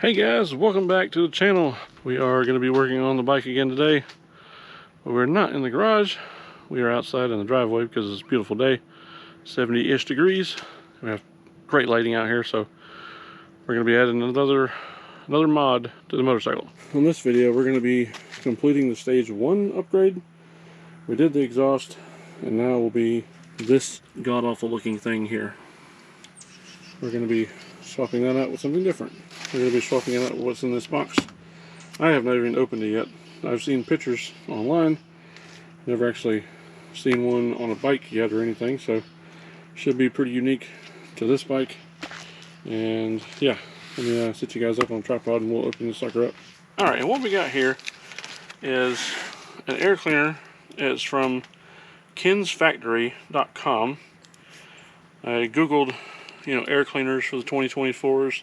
Hey guys, welcome back to the channel. We are going to be working on the bike again today, but we're not in the garage. We are outside in the driveway because it's a beautiful day, 70-ish degrees. We have great lighting out here, so we're going to be adding another mod to the motorcycle. In this video, we're going to be completing the stage 1 upgrade. We did the exhaust, and now will be this god-awful looking thing here. We're going to be swapping that out with something different. We're going to be swapping it out with what's in this box. I have not even opened it yet. I've seen pictures online. Never actually seen one on a bike yet or anything, so should be pretty unique to this bike. And yeah, let me set you guys up on a tripod and we'll open this sucker up. Alright, and what we got here is an air cleaner. It's from kinsfactory.com. I googled air cleaners for the 2024s,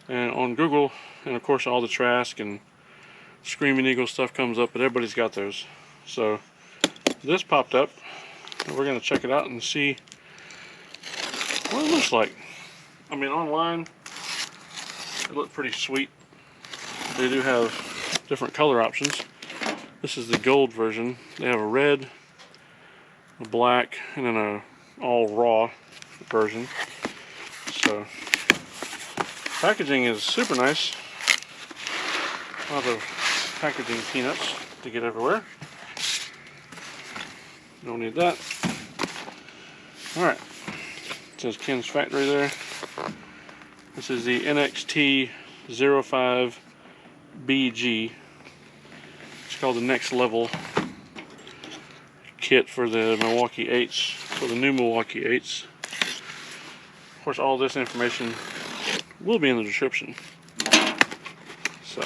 and on Google, and of course all the Trask and Screaming Eagle stuff comes up, but everybody's got those. So this popped up, and we're going to check it out and see what it looks like. I mean, online it looked pretty sweet. They do have different color options. This is the gold version. They have a red, a black, and then a all raw version. So packaging is super nice. A lot of packaging peanuts to get everywhere. Don't need that. Alright. It says Ken's Factory there. This is the NXT05BG. It's called the Next Level kit for the Milwaukee 8s, for the new Milwaukee 8s. Of course, all this information will be in the description. So,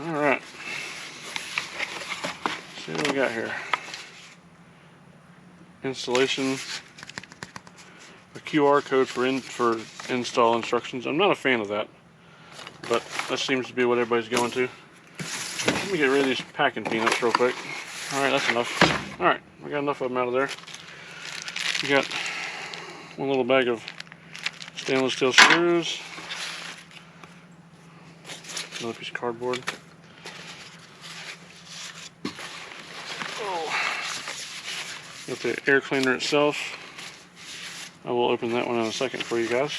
alright. See what we got here. Installation. A QR code for install instructions. I'm not a fan of that, but that seems to be what everybody's going to. Let me get rid of these packing peanuts real quick. Alright, that's enough. Alright, we got enough of them out of there. We got one little bag of stainless steel screws. Another piece of cardboard. Oh. Got the air cleaner itself. I will open that one in a second for you guys.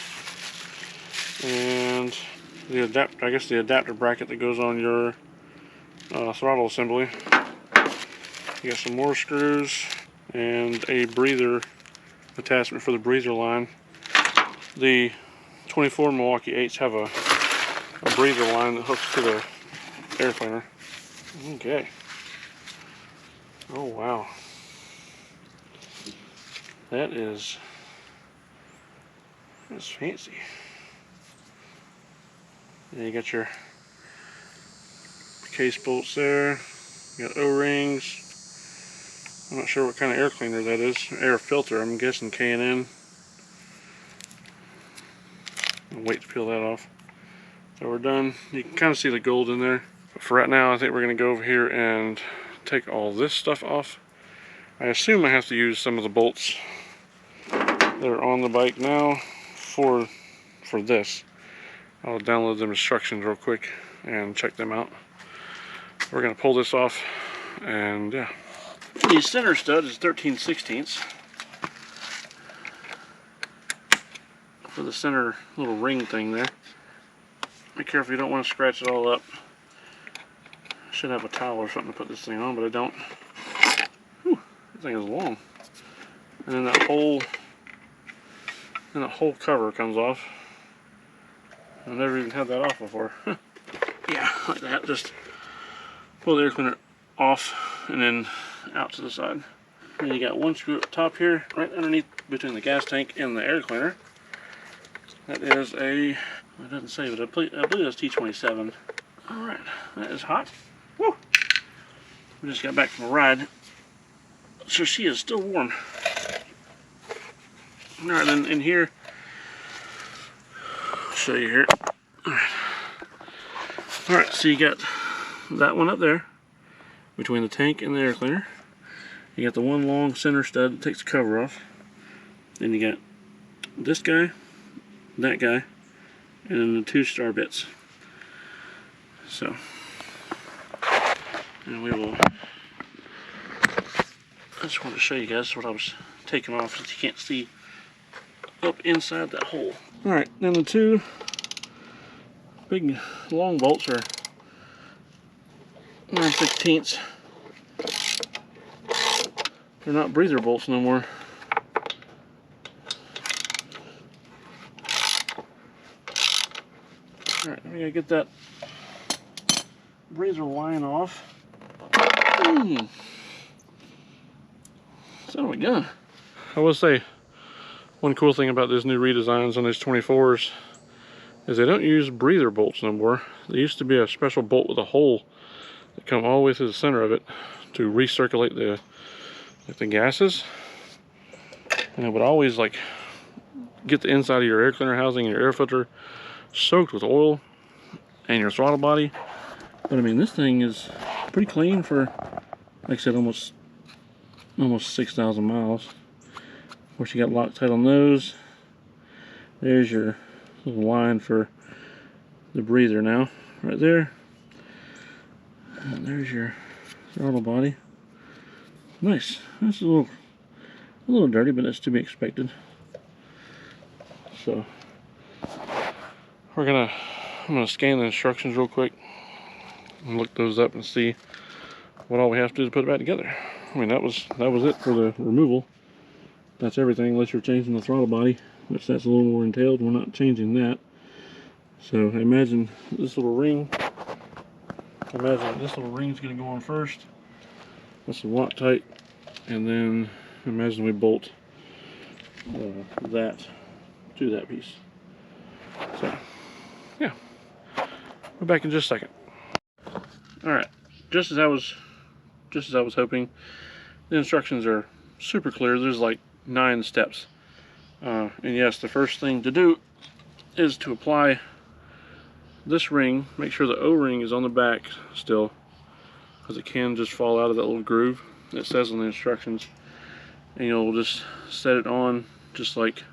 And the adapter bracket that goes on your throttle assembly. You got some more screws and a breather attachment for the breather line. The 24 Milwaukee 8s have a breather line that hooks to the air cleaner. Okay. Oh wow. That's fancy. And you got your case bolts there. You got O-rings. I'm not sure what kind of air cleaner that is. Air filter, I'm guessing K&N. I'll wait to peel that off. So we're done. You can kind of see the gold in there. But for right now, I think we're going to go over here and take all this stuff off. I assume I have to use some of the bolts that are on the bike now for this. I'll download them instructions real quick and check them out. We're going to pull this off, and yeah. The center stud is 13/16 for the center little ring thing there. Be careful, you don't want to scratch it all up. I should have a towel or something to put this thing on, but I don't. Whew, this thing is long. And then that whole cover comes off. I've never even had that off before. Yeah, like that. Just pull the air cleaner off and then out to the side. And you got one screw up top here, right underneath between the gas tank and the air cleaner. That is it doesn't say, but I believe it's T27. Alright, that is hot. Woo! We just got back from a ride, so she is still warm. Alright, then in here, I'll show you here. Alright, so you got that one up there between the tank and the air cleaner. You got the one long center stud that takes the cover off. Then you got this guy, that guy, and then the 2 star bits. So, and we will, I just wanted to show you guys what I was taking off since you can't see up inside that hole. Alright, then the 2 big long bolts are 9/16. They're not breather bolts no more. Alright, we gotta get that breather line off. Son of a gun. I will say, one cool thing about these new redesigns on these 24s is they don't use breather bolts no more. There used to be a special bolt with a hole that come all the way through the center of it to recirculate the gases. And it would always like get the inside of your air cleaner housing and your air filter soaked with oil and your throttle body. But I mean, this thing is pretty clean for, like I said, almost 6,000 miles. Of course, you got Loctite on those. There's your little line for the breather now, right there. And there's your throttle body. Nice. That's a little dirty, but that's to be expected. So I'm gonna scan the instructions real quick and look those up and see what all we have to do to put it back together. I mean, that was it for the removal. That's everything, unless you're changing the throttle body, which that's a little more entailed. We're not changing that. So I imagine this little ring. This little ring's gonna go on first. That's some Loctite, and then imagine we bolt that to that piece. So yeah, we're back in just a second. All right, just as I was hoping, the instructions are super clear. There's like 9 steps, and yes, the first thing to do is to apply this ring. Make sure the O-ring is on the back still, because it can just fall out of that little groove that says on the instructions. And you'll just set it on just like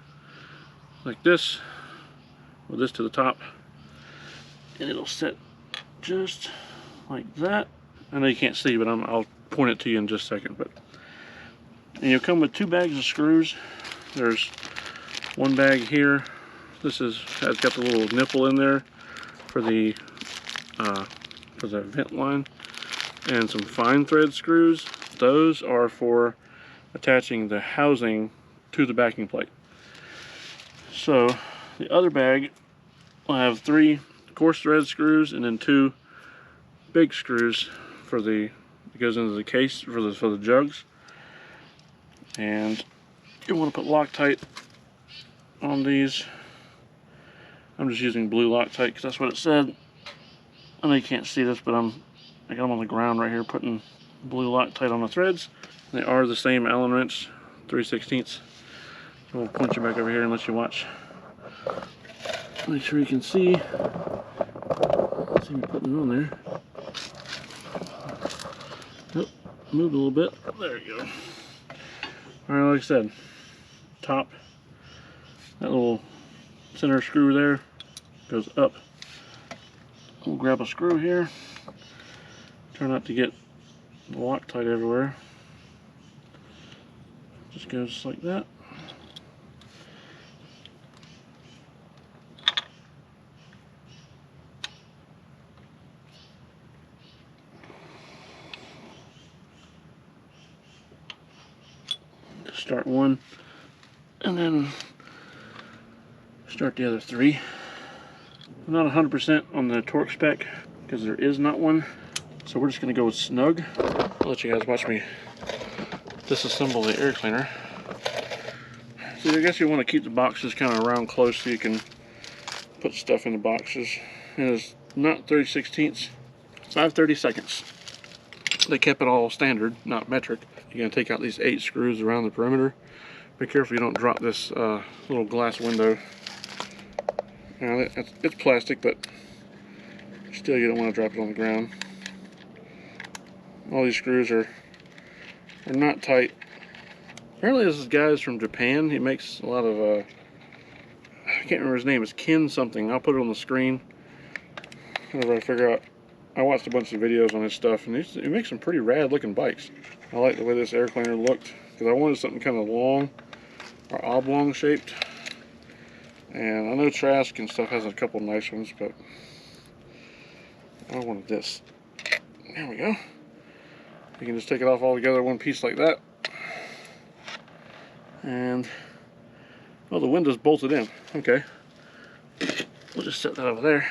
this, with this to the top, and it'll set just like that. I know you can't see, but I'll point it to you in just a second. And you'll come with 2 bags of screws. There's one bag here. This has got the little nipple in there for the vent line, and some fine thread screws. Those are for attaching the housing to the backing plate. So the other bag will have 3 coarse thread screws and then 2 big screws for that goes into the case for the jugs. And you want to put Loctite on these. I'm just using blue Loctite because that's what it said. I know you can't see this, but I got them on the ground right here, putting blue Loctite on the threads. They are the same Allen wrench, 3/16. So we'll point you back over here and let you watch. Make sure you can see. Let's see me putting it on there. Oh, moved a little bit. There you go. Alright, like I said, top, that little center screw there goes up. We'll grab a screw here. Try not to get the Loctite everywhere. Just goes like that. Just start one and then start the other 3. I'm not 100% on the torque spec because there is not one, so we're just going to go with snug. I'll let you guys watch me disassemble the air cleaner. So I guess you want to keep the boxes kind of around close so you can put stuff in the boxes. And it's not 3/16, 5/32. They kept it all standard, not metric. You're going to take out these 8 screws around the perimeter. Be careful you don't drop this little glass window. Now it's plastic, but still you don't want to drop it on the ground. All these screws are not tight. Apparently this guy is from Japan. He makes a lot of can't remember his name, it's Ken something. I'll put it on the screen whenever I figure out. I watched a bunch of videos on his stuff, and he makes some pretty rad looking bikes. I like the way this air cleaner looked, because I wanted something kind of long or oblong shaped. And I know Trask and stuff has a couple nice ones, but I wanted this. There we go. You can just take it off all together, one piece like that. And, well, the window's bolted in. Okay. We'll just set that over there.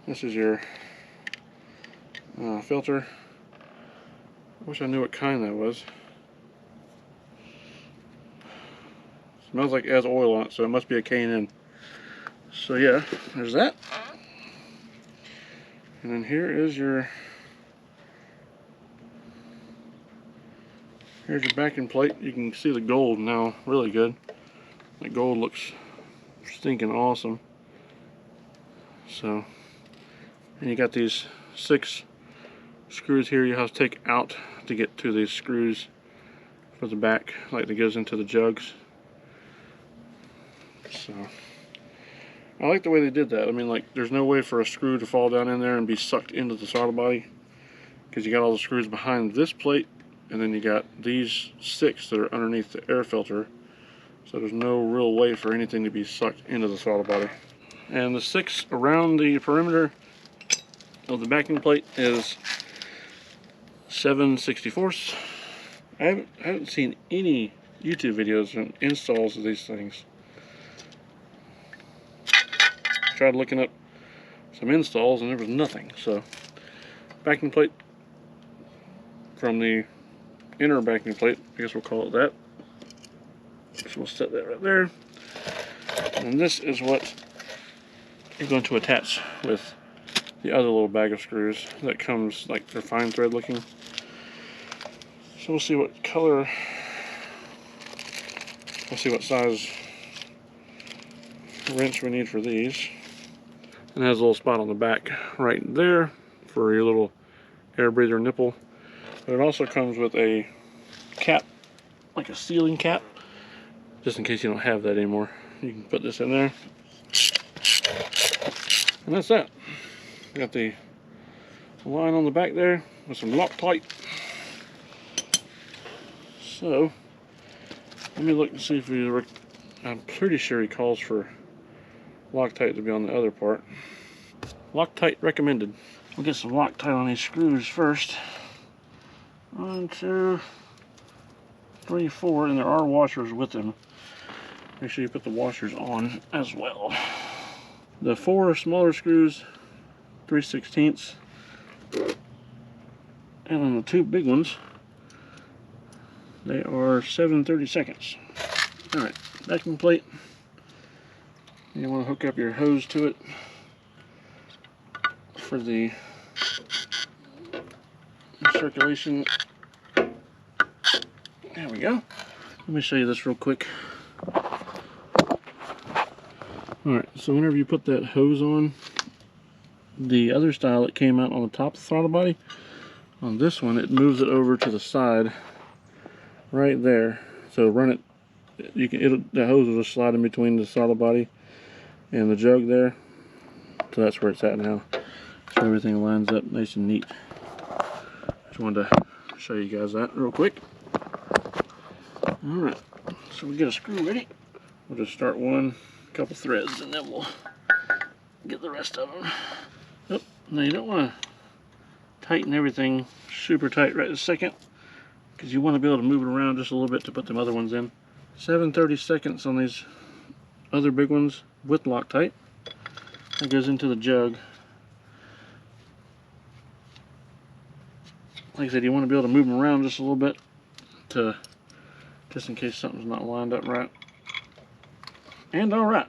This is your filter. I wish I knew what kind that was. Smells like it has oil on it, so it must be a K&N. So yeah, there's that. And then here's your backing plate. You can see the gold now really good. The gold looks stinking awesome. So, and you got these 6 screws here you have to take out to get to these screws for the back, like that goes into the jugs. So I like the way they did that. I mean, like, there's no way for a screw to fall down in there and be sucked into the throttle body, because you got all the screws behind this plate, and then you got these 6 that are underneath the air filter. So there's no real way for anything to be sucked into the throttle body. And the 6 around the perimeter of the backing plate is 7/64. I haven't seen any YouTube videos and installs of these things. Tried looking up some installs and there was nothing. So backing plate from the inner backing plate, I guess we'll call it that. So we'll set that right there. And this is what you're going to attach with the other little bag of screws that comes, like, they're fine thread looking. So we'll see what color, we'll see what size wrench we need for these. And it has a little spot on the back right there for your little air breather nipple. But it also comes with a cap, like a sealing cap, just in case you don't have that anymore. You can put this in there. And that's that. Got the line on the back there with some Loctite. So let me look and see if I'm pretty sure he calls for Loctite to be on the other part. Loctite recommended. We'll get some Loctite on these screws first. 1, 2, 3, 4, and there are washers with them. Make sure you put the washers on as well. The 4 smaller screws, 3/16, and then the 2 big ones, they are 7/32. All right, backing plate. You want to hook up your hose to it for the circulation. There we go. Let me show you this real quick. Alright, so whenever you put that hose on, the other style it came out on the top of the throttle body. On this one, it moves it over to the side right there. So run it, the hose will just slide in between the throttle body and the jug there. So that's where it's at now. So everything lines up nice and neat. Just wanted to show you guys that real quick. Alright, so we get a screw ready. We'll just start one, couple threads, and then we'll get the rest of them. Oh, now you don't want to tighten everything super tight right this second, because you want to be able to move it around just a little bit to put them other ones in. 7/32 on these other big ones with Loctite. That goes into the jug. Like I said, you want to be able to move them around just a little bit, just in case something's not lined up right. And all right,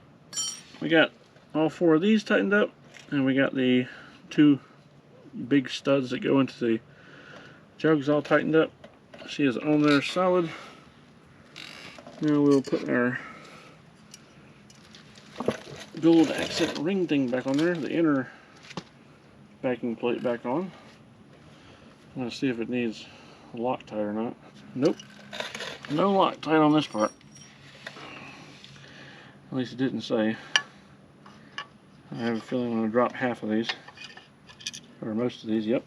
we got all 4 of these tightened up, and we got the 2 big studs that go into the jugs all tightened up. She is on there solid. Now we'll put our gold accent ring thing back on there, the inner backing plate back on. I'm going to see if it needs Loctite or not. Nope, no Loctite on this part. At least it didn't say. I have a feeling I'm going to drop half of these. Or most of these, yep.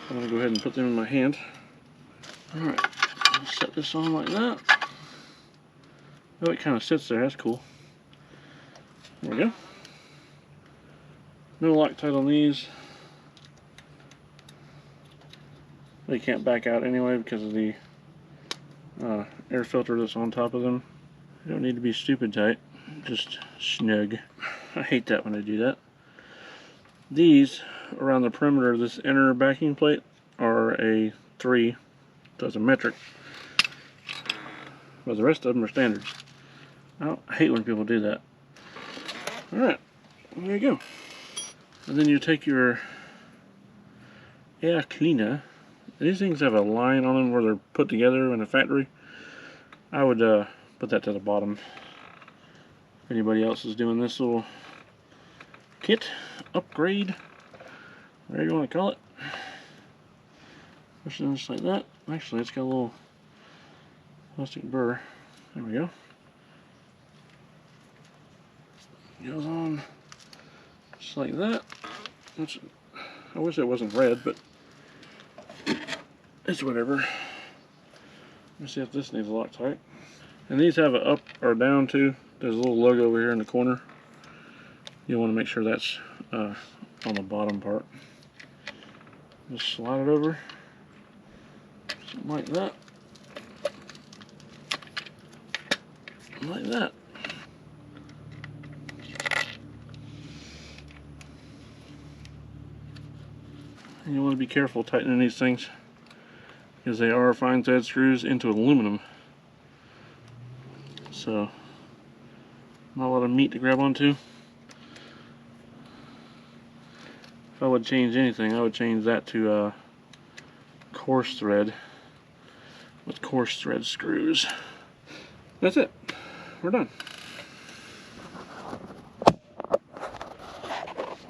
I'm going to go ahead and put them in my hand. Alright, set this on like that. Oh, it kind of sits there, that's cool. There we go. No Loctite on these. They can't back out anyway because of the air filter that's on top of them. They don't need to be stupid tight, just snug. I hate that when I do that. These, around the perimeter of this inner backing plate, are a 3, so it's a metric. But the rest of them are standards. I hate when people do that. Alright, there you go. And then you take your air cleaner. These things have a line on them where they're put together in a factory. I would put that to the bottom. If anybody else is doing this little kit, upgrade, whatever you want to call it. Push it in just like that. Actually, it's got a little plastic burr. There we go. Goes on just like that. Which, I wish it wasn't red, but it's whatever. Let me see if this needs a Loctite. And these have an up or down too. There's a little logo over here in the corner. You want to make sure that's on the bottom part. Just slide it over. Something like that. Like that. And you want to be careful tightening these things because they are fine thread screws into aluminum. So, not a lot of meat to grab onto. If I would change anything, I would change that to coarse thread with coarse thread screws. That's it. We're done.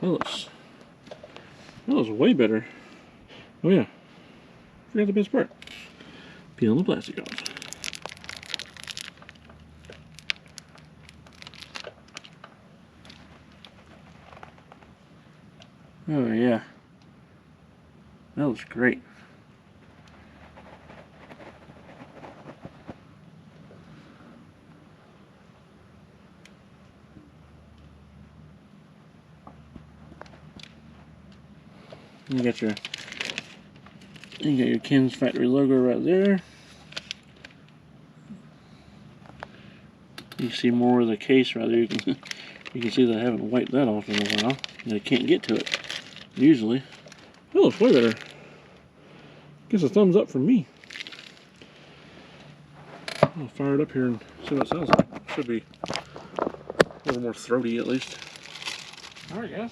That looks way better. Oh yeah, forgot the best part. Peeling the plastic off. Oh yeah, that looks great. You got your Ken's factory logo right there. You can see more of the case right there. You can see that I haven't wiped that off in a while. And I can't get to it usually. That looks way better. Guess a thumbs up from me. I'll fire it up here and see what it sounds like. Should be a little more throaty at least. Alright guys.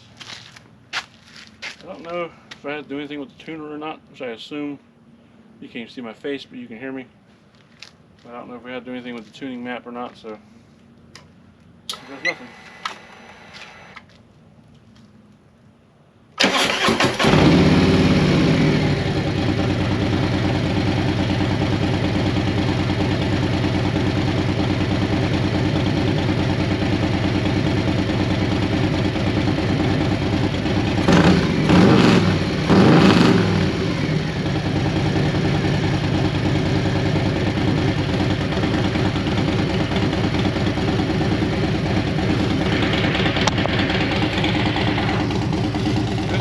I don't know if I had to do anything with the tuner or not, which I assume. You can't see my face, but you can hear me. But I don't know if we had to do anything with the tuning map or not, so there's nothing.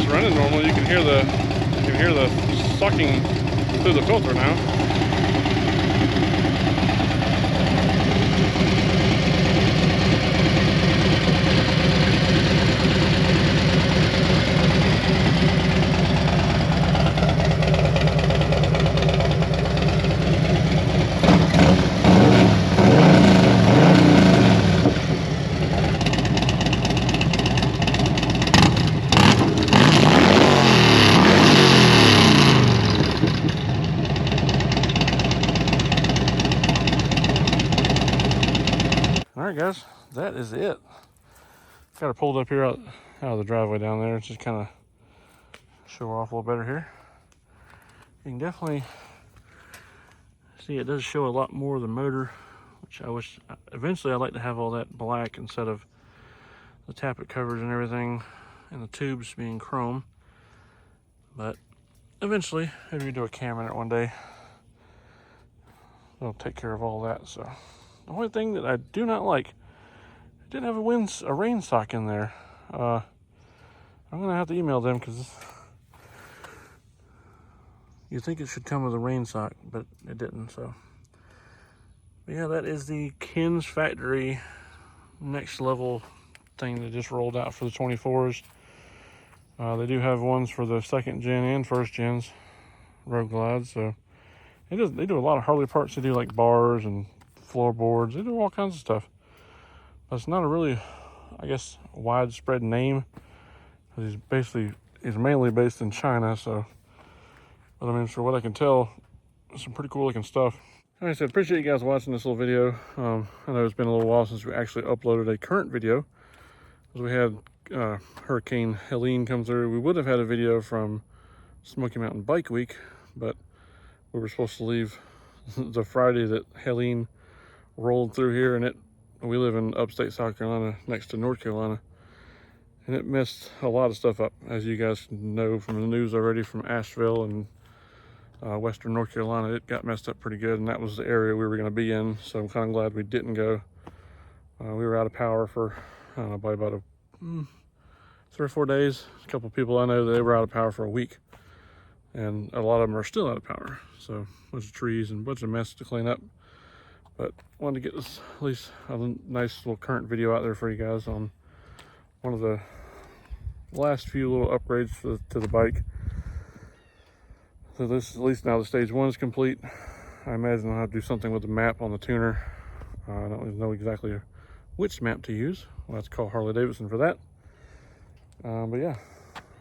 Running normal, you can hear the sucking through the filter now. Alright guys, that is it. Got her pulled up here out of the driveway down there. Just kind of show her off a little better here. You can definitely see it does show a lot more of the motor, which which I wish, eventually I'd like to have all that black instead of the tappet covers and everything, and the tubes being chrome. But eventually, maybe we do a cam in it one day. It'll take care of all that. So the only thing that I do not like, it didn't have a rain sock in there. I'm gonna have to email them because you think it should come with a rain sock, but it didn't. So but yeah, that is the Ken's Factory next level thing that just rolled out for the 24s. They do have ones for the 2nd gen and 1st gens road glides. So they do a lot of Harley parts. They do like bars and floorboards. They do all kinds of stuff. But it's not a really, I guess, widespread name. He's mainly based in China. So, but I mean, for what I can tell, some pretty cool looking stuff. Like I said, appreciate you guys watching this little video. I know it's been a little while since we actually uploaded a current video, because we had Hurricane Helene come through. We would have had a video from Smoky Mountain Bike Week, but we were supposed to leave the Friday that Helene rolled through here, and we live in upstate South Carolina next to North Carolina, and it messed a lot of stuff up, as you guys know from the news already, from Asheville and western North Carolina. It got messed up pretty good, and that was the area we were going to be in, so I'm kind of glad we didn't go. We were out of power for, I don't know, probably about 3 or 4 days. A couple people I know, they were out of power for a week, and a lot of them are still out of power. So a bunch of trees and a bunch of mess to clean up. But wanted to get this, at least a nice little current video out there for you guys on one of the last few little upgrades to the bike. So this, at least now the stage 1 is complete. I imagine I'll have to do something with the map on the tuner. I don't know exactly which map to use. We'll have to call Harley Davidson for that. But yeah,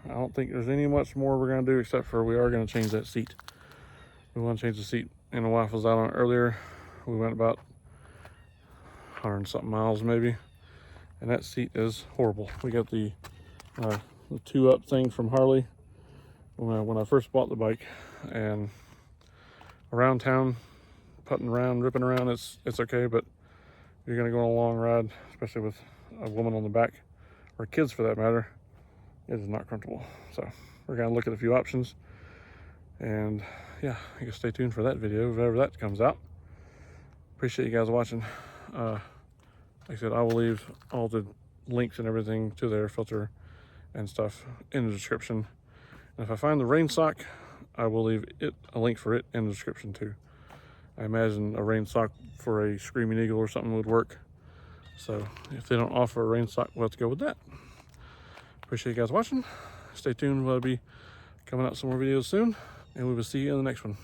I don't think there's any much more we're gonna do, except for we are gonna change that seat. We want to change the seat. And the wife was out on it earlier. We went about 100 and something miles maybe, and that seat is horrible. We got the 2-up thing from Harley when I first bought the bike, and around town, putting around, ripping around, it's okay, but you're gonna go on a long ride, especially with a woman on the back, or kids for that matter, it is not comfortable. So we're gonna look at a few options, and yeah, you can stay tuned for that video whenever that comes out. Appreciate you guys watching. Like I said, I will leave all the links and everything to their filter and stuff in the description. And if I find the rain sock, I will leave a link for it in the description too. I imagine a rain sock for a Screaming Eagle or something would work. So if they don't offer a rain sock, we'll have to go with that. Appreciate you guys watching. Stay tuned. We'll be coming out some more videos soon, and we will see you in the next one.